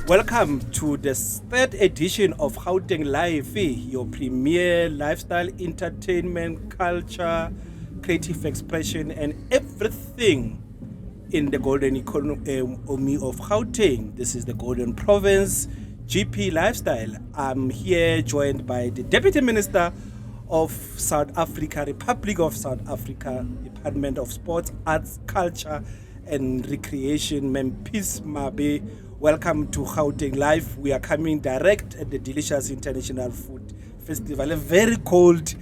Welcome to the third edition of Gauteng Live, your premier lifestyle, entertainment, culture, creative expression, and everything in the golden economy of Gauteng. This is the Golden Province, GP Lifestyle. I'm here joined by the Deputy Minister of South Africa, Republic of South Africa, Department of Sports, Arts, Culture, and Recreation, Mempis Mabe. Welcome to Gauteng Live. We are coming direct at the Delicious International Food Festival. A very cold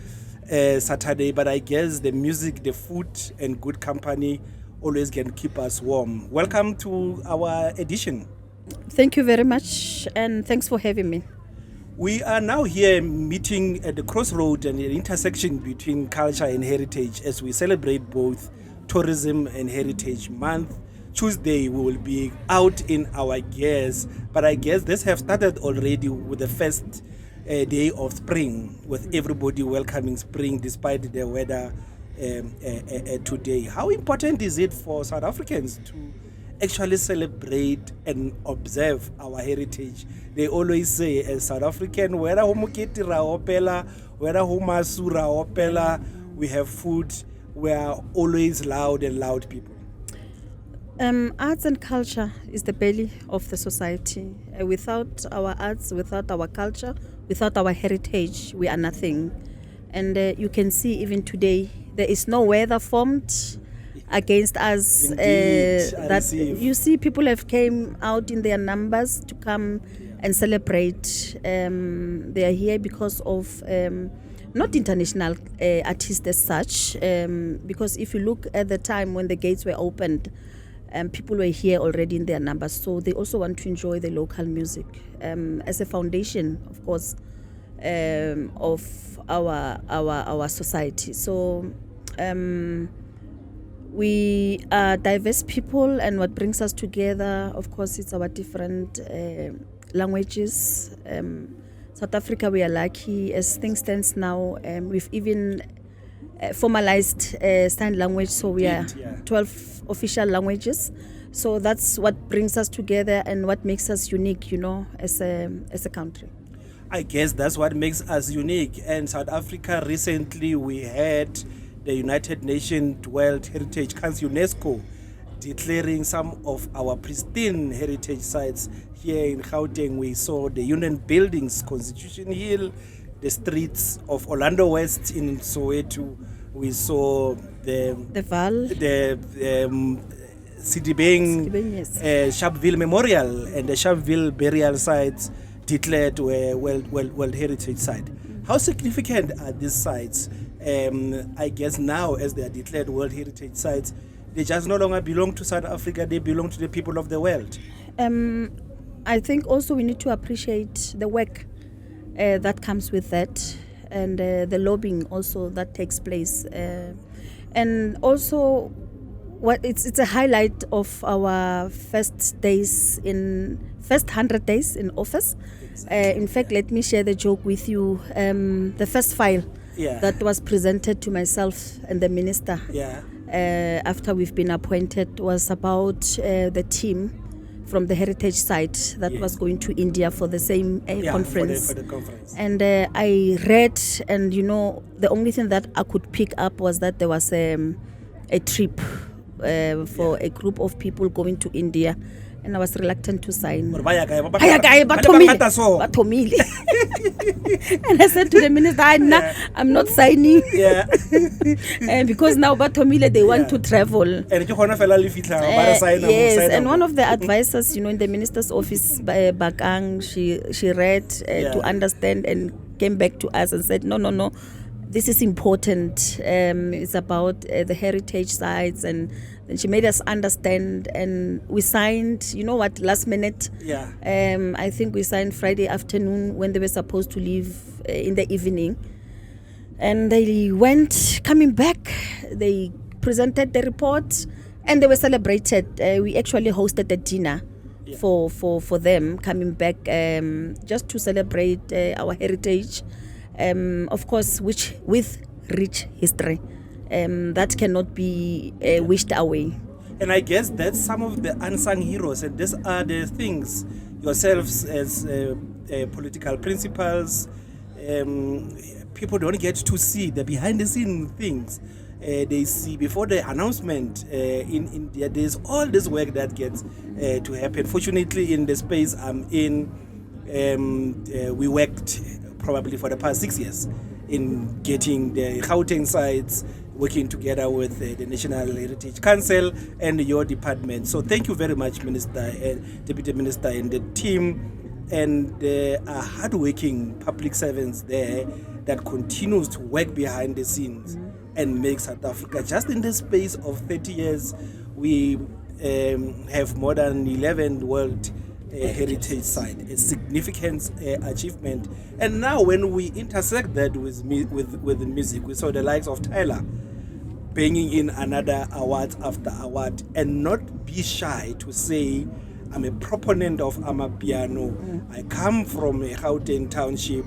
Saturday, but I guess the music, the food, and good company always can keep us warm. Welcome to our edition. Thank you very much, and thanks for having me. We are now here meeting at the crossroad and the intersection between culture and heritage as we celebrate both Tourism and Heritage Month. Tuesday we will be out in our gears, but I guess this have started already with the first day of spring, with everybody welcoming spring despite the weather today. How important is it for South Africans to actually celebrate and observe our heritage? They always say, as South African, whether humukiti ra opela, whether humasu ra opela, we have food. We are always loud and loud people. Arts and culture is the belly of the society. Without our arts, without our culture, without our heritage, we are nothing. And you can see even today, there is no weather formed against us. That you see, people have came out in their numbers to come and celebrate. They are here because of not international artists as such, because if you look at the time when the gates were opened, people were here already in their numbers, so they also want to enjoy the local music as a foundation, of course, of our society. So we are diverse people, and what brings us together, of course, it's our different languages. South Africa, we are lucky. As things stands now, we've even formalized sign language, so we are 12 official languages. So that's what brings us together and what makes us unique, as a country. I guess that's what makes us unique. And South Africa, recently we had the United Nations World Heritage Council, UNESCO, declaring some of our pristine heritage sites. Here in Gauteng, we saw the Union Buildings, Constitution Hill, the streets of Orlando West in Soweto. We saw the Val, the Sidibeng, yes. Sharpeville Memorial, and the Sharpeville burial sites declared World Heritage Site. How significant are these sites? I guess now, as they are declared World Heritage Sites, they just no longer belong to South Africa, they belong to the people of the world. I think also we need to appreciate the work that comes with that, and the lobbying also that takes place. And also, it's a highlight of our first 100 days in office. Exactly. In fact, let me share the joke with you. The first file that was presented to myself and the minister after we've been appointed was about the team from the heritage site that was going to India for the same conference. For the conference. And I read, and the only thing that I could pick up was that there was a trip for a group of people going to India, and I was reluctant to sign. And I said to the minister, I'm not signing. Because now Batomile, they want to travel. Yes, and one of the advisors, in the minister's office, Bakang, she read to understand and came back to us and said, no, this is important. It's about the heritage sites, and she made us understand, and we signed, last minute. I think we signed Friday afternoon when they were supposed to leave in the evening. And they went, coming back, they presented the report, and they were celebrated. We actually hosted a dinner for them coming back, just to celebrate our heritage, of course, with rich history. That cannot be wished away. And I guess that's some of the unsung heroes, and these are the things yourselves as political principals. People don't get to see the behind the scene things. They see before the announcement in India. There's all this work that gets to happen. Fortunately, in the space I'm in, we worked probably for the past 6 years in getting the Gauteng sites, working together with the National Heritage Council and your department. So thank you very much, Minister, Deputy Minister, and the team, and hardworking public servants there that continues to work behind the scenes and make South Africa, just in the space of 30 years, we have more than 11 World Heritage Site, a significant achievement. And now when we intersect that with the music, we saw the likes of Tyler bringing in another award after award, and not be shy to say, I'm a proponent of Amapiano. I come from a Gauteng township,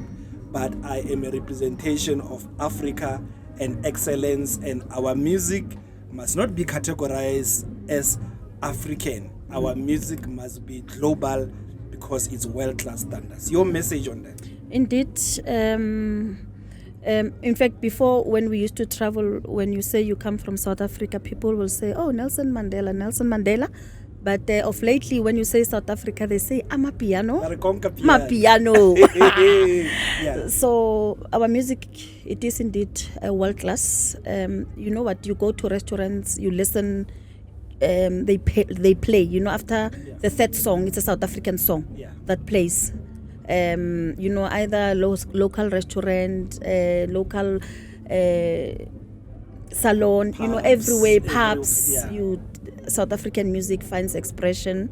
but I am a representation of Africa and excellence, and our music must not be categorized as African. Our music must be global because it's world-class standards. Your message on that? Indeed. In fact, before, when we used to travel, when you say you come from South Africa, people will say, oh, Nelson Mandela. But of lately, when you say South Africa, they say, Amapiano. Mapiano. Yeah. So our music, it is indeed world-class. You know what, you go to restaurants, you listen, they play. You know, after the third song, it's a South African song that plays. You know, either local restaurant, local salon, pubs, you know, everywhere, pubs, South African music finds expression.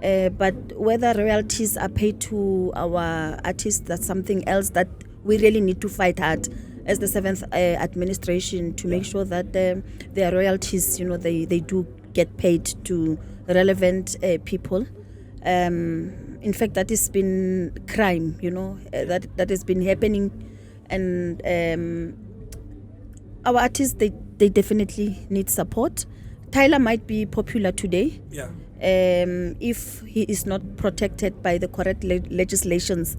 But whether royalties are paid to our artists, that's something else that we really need to fight hard as the 7th administration to make sure that their royalties, you know, they do get paid to relevant people. In fact, that has been crime, you know, that has been happening. And our artists, they definitely need support. Tyler might be popular today. If he is not protected by the correct legislations,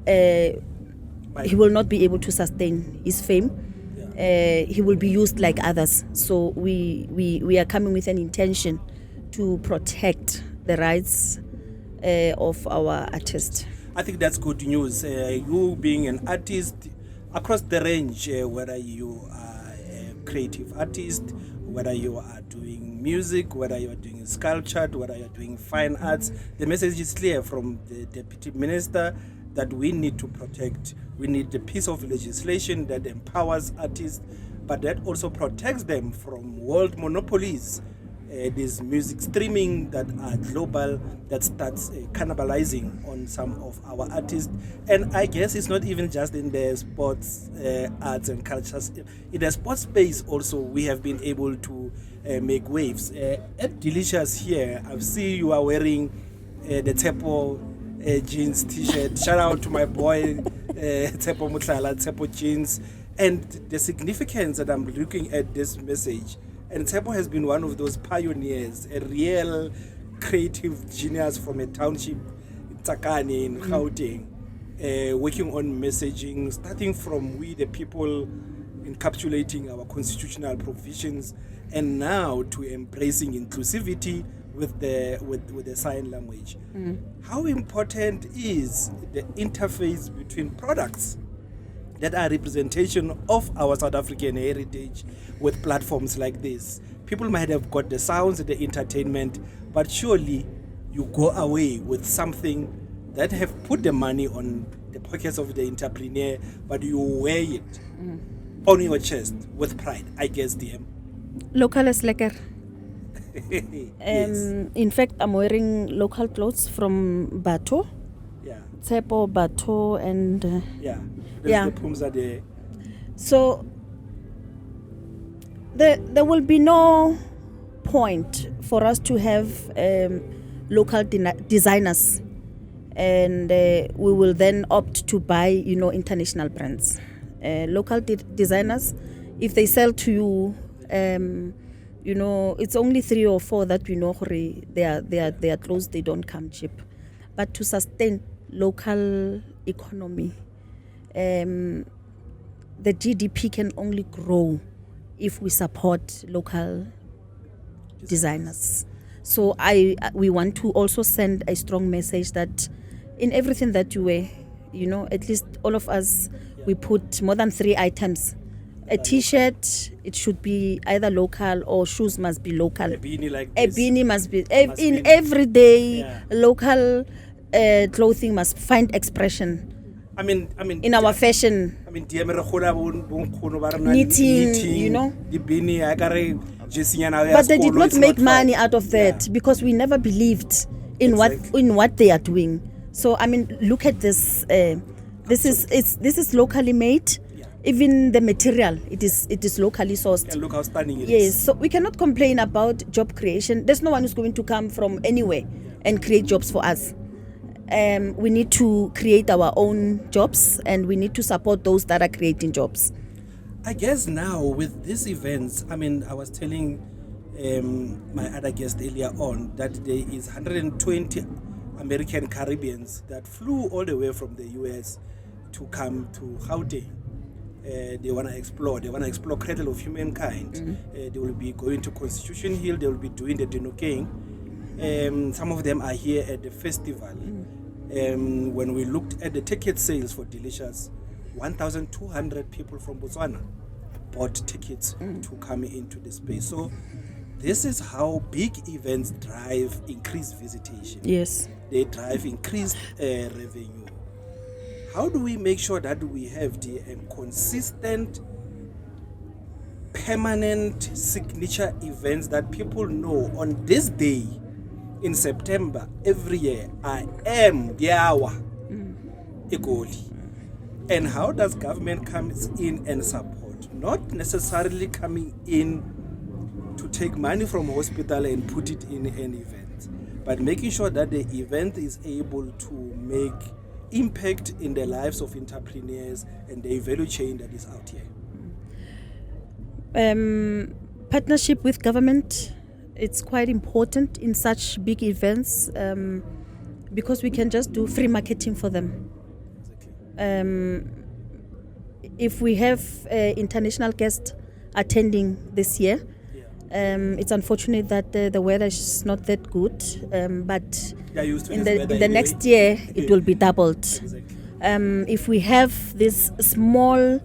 he will not be able to sustain his fame. He will be used like others. So we are coming with an intention to protect the rights of our artists. I think that's good news. You being an artist across the range, whether you are a creative artist, whether you are doing music, whether you are doing sculpture, whether you are doing fine arts, the message is clear from the Deputy Minister that we need to protect. We need a piece of legislation that empowers artists, but that also protects them from world monopolies. This music streaming that are global, that starts cannibalizing on some of our artists. And I guess it's not even just in the sports, arts and cultures. In the sports space also, we have been able to make waves. At Delicious here, I see you are wearing the Tepo jeans t-shirt. Shout out to my boy, Tepo Mutlala, Tepo jeans. And the significance that I'm looking at this message, and Tepo has been one of those pioneers, a real creative genius from a township, Tsakani in Gauteng, working on messaging, starting from we the people, encapsulating our constitutional provisions, and now to embracing inclusivity with the sign language. How important is the interface between products that are representation of our South African heritage with platforms like this? People might have got the sounds, the entertainment, but surely you go away with something that have put the money on the pockets of the entrepreneur, but you wear it on your chest with pride. I guess, DM. Local is lekker. Yes. In fact, I'm wearing local clothes from Bato. Tepo, Bato, and The Pumza there. So there will be no point for us to have local designers, and we will then opt to buy, international brands. Local designers, if they sell to you, it's only 3 or 4 that we know their clothes, they don't come cheap. but to sustain local economy. The GDP can only grow if we support local designers. So we want to also send a strong message that in everything that you wear, at least all of us, we put more than 3 items. A t-shirt, it should be either local, or shoes must be local. A beanie like A this. beanie must be in everyday Yeah. local clothing must find expression I mean, in our fashion. I mean, knitting, Knitting, the beanie, I got But they did not make money out of that because we never believed in what they are doing. So I mean, look at this. This is locally made. Yeah. Even the material, it is locally sourced. And look how stunning it Yes, is. so we cannot complain about job creation. There's no one who's going to come from anywhere and create jobs for us. We need to create our own jobs, and we need to support those that are creating jobs. I guess now with these events, I mean, I was telling my other guest earlier on that there is 120 American Caribbeans that flew all the way from the US to come to Gauteng. They want to explore. They want to explore Cradle of Humankind. They will be going to Constitution Hill. They will be doing the Dinokeng. Some of them are here at the festival. When we looked at the ticket sales for Delicious, 1,200 people from Botswana bought tickets to come into the space. So this is how big events drive increased visitation. Yes. They drive increased revenue. How do we make sure that we have the consistent, permanent signature events that people know on this day in September every year? I am Yawa Egoli. And how does government come in and support? Not necessarily coming in to take money from hospital and put it in an event, but making sure that the event is able to make impact in the lives of entrepreneurs and the value chain that is out here. Partnership with government, it's quite important in such big events because we can just do free marketing for them. If we have international guests attending this year, it's unfortunate that the weather is not that good, but in the next year it will be doubled. Exactly. If we have these small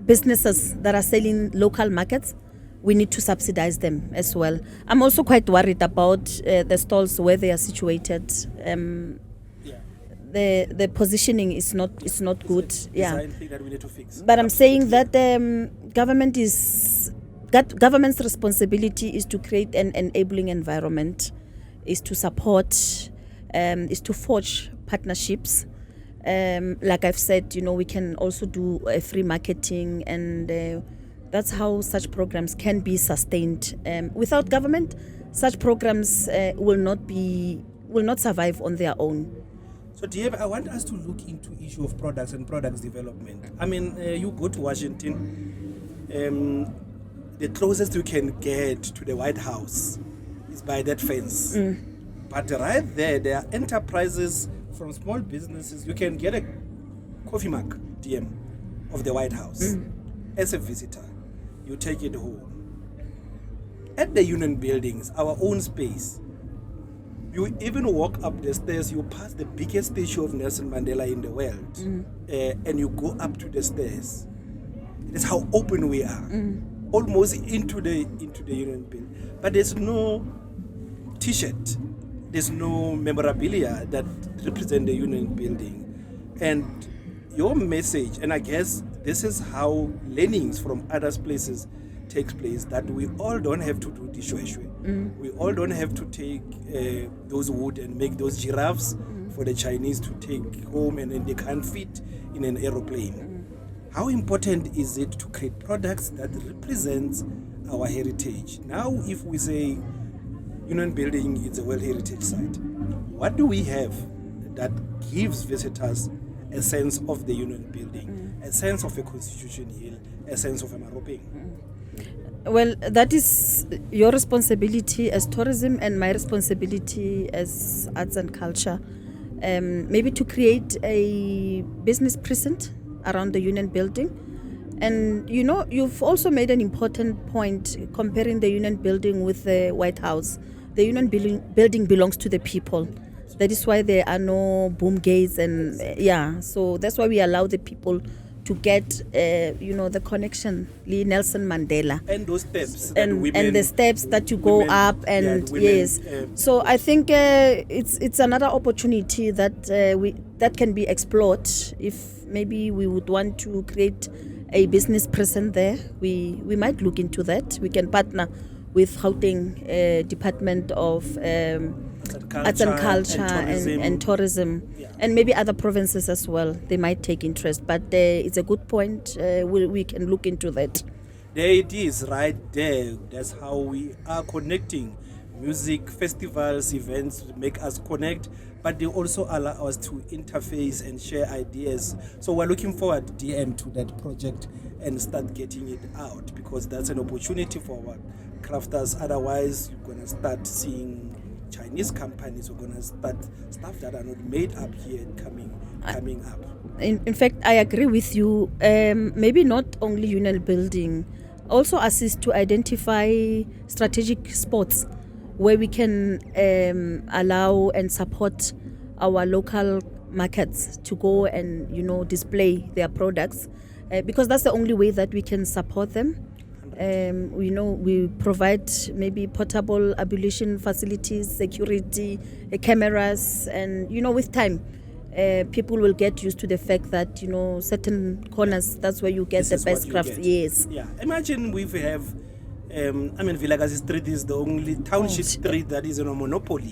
businesses that are selling local markets, we need to subsidize them as well. I'm also quite worried about the stalls where they are situated. The positioning is not good. Design thing that we need to fix. But I'm saying that government's responsibility is to create an enabling environment, is to support, is to forge partnerships. Like I've said, we can also do free marketing, and that's how such programs can be sustained. Without government, such programs will not survive on their own. So, DM, I want us to look into issue of products and products development. I mean, you go to Washington, the closest you can get to the White House is by that fence. But right there are enterprises from small businesses. You can get a coffee mug, DM, of the White House as a visitor. You take it home. At the Union Buildings, our own space, you even walk up the stairs, you pass the biggest statue of Nelson Mandela in the world, and you go up to the stairs. That's how open we are, almost into the Union Building. But there's no T-shirt, there's no memorabilia that represent the Union Building. And your message, and I guess this is how learnings from other places takes place, that we all don't have to do dishwashing. We all don't have to take those wood and make those giraffes for the Chinese to take home, and then they can't fit in an aeroplane. How important is it to create products that represents our heritage? Now, if we say Union Building is a World Heritage Site, what do we have that gives visitors a sense of the Union Building, a sense of a Constitution Hill, a sense of a Maropeng? Well, that is your responsibility as tourism and my responsibility as arts and culture. Maybe to create a business present around the Union Building. And you've also made an important point comparing the Union Building with the White House. The Union Building belongs to the people. That is why there are no boom gates and so that's why we allow the people to get the connection, Lee Nelson Mandela, and those steps and the steps that you go up and yes. So I think it's another opportunity that can be explored if maybe we would want to create a business presence there. We might look into that. We can partner with Gauteng Department of Arts and Culture and Tourism. Yeah. And maybe other provinces as well. They might take interest, but it's a good point. We can look into that. There it is, right there. That's how we are connecting. Music festivals, events make us connect, but they also allow us to interface and share ideas. So we're looking forward, DM, to that project and start getting it out, because that's an opportunity for our crafters. Otherwise, you're going to start seeing Chinese companies are going to start stuff that are not made up here and coming up. In fact, I agree with you. Maybe not only Union Building, also assist to identify strategic spots where we can allow and support our local markets to go and display their products, because that's the only way that we can support them. We provide maybe portable ablution facilities, security, cameras, and with time, people will get used to the fact that certain corners, that's where you get the best crafts. Yes. Yeah. Imagine we have, Vilakazi Street is the only township street that is in a monopoly.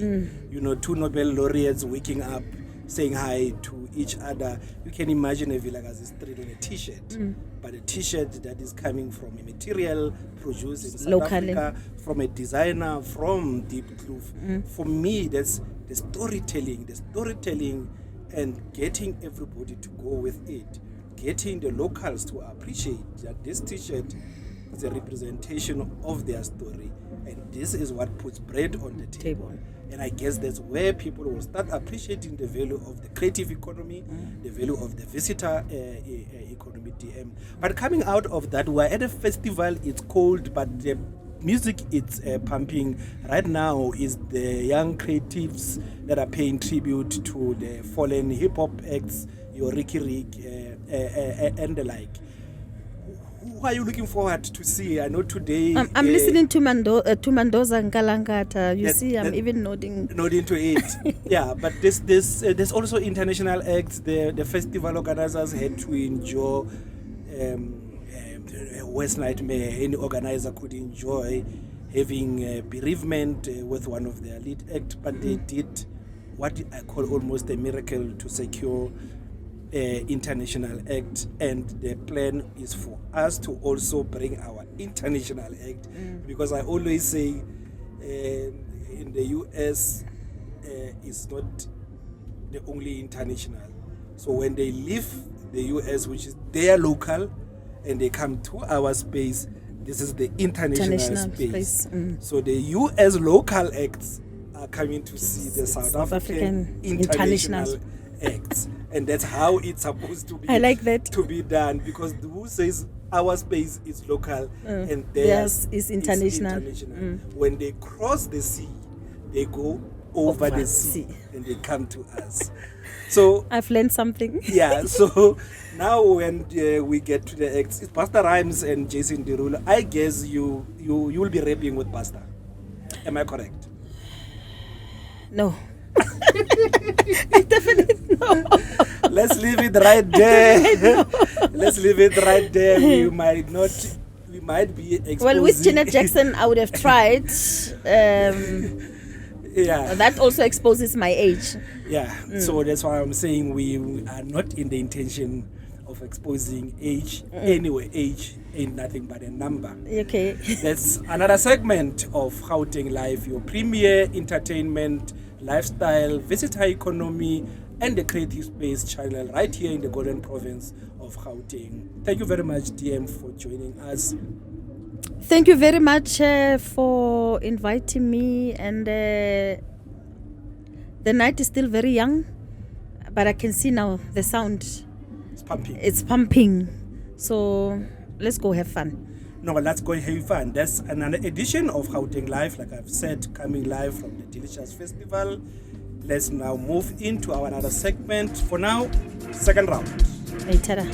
Two Nobel laureates waking up, saying hi to each other. You can imagine a Vilakazi Street on a T-shirt, but a T-shirt that is coming from a material produced in South locally, Africa, from a designer from Deep Kloof. For me, that's the storytelling and getting everybody to go with it, getting the locals to appreciate that this T-shirt is a representation of their story, and this is what puts bread on the table. And I guess that's where people will start appreciating the value of the creative economy, the value of the visitor economy, DM. But coming out of that, we're at a festival, it's cold, but the music it's pumping right now is the young creatives that are paying tribute to the fallen hip-hop acts, your Ricky Rick and the like. Who are you looking forward to see? I know today... I'm listening to Mandoza and Kalangata. You see, I'm even nodding to it. Yeah, but there's also international acts. The festival organizers had to enjoy West Nightmare. Any organizer could enjoy having bereavement with one of their lead acts, but they did what I call almost a miracle to secure international act, and the plan is for us to also bring our international act, because I always say in the US it's not the only international. So when they leave the US, which is their local, and they come to our space, this is the international space. So the US local acts are coming to see the South African international acts. And that's how it's supposed to be. I like that. To be done, because who says our space is local and theirs is international. When they cross the sea, they go over the sea and they come to us. So I've learned something. Yeah. So now when we get to the acts, it's Pastor Rhymes and Jason Derulo. I guess you will be rapping with Pastor. Am I correct? No. Definitely no. Let's leave it right there. Let's leave it right there. We might be exposing. Well, with Janet Jackson, I would have tried. Yeah. That also exposes my age. Yeah. So that's why I'm saying we are not in the intention of exposing age. Anyway, age ain't nothing but a number. Okay. That's another segment of Gauteng Live, your premier entertainment, lifestyle, visitor economy, and the creative space channel right here in the Golden Province of Gauteng. Thank you very much, DM, for joining us. Thank you very much for inviting me. And the night is still very young, but I can see now the sound. It's pumping. It's pumping. So let's go have fun. No, but let's go and have fun. That's another edition of Gauteng Live, like I've said, coming live from the DStv Festival. Let's now move into our another segment. For now, second round. Hey, tada.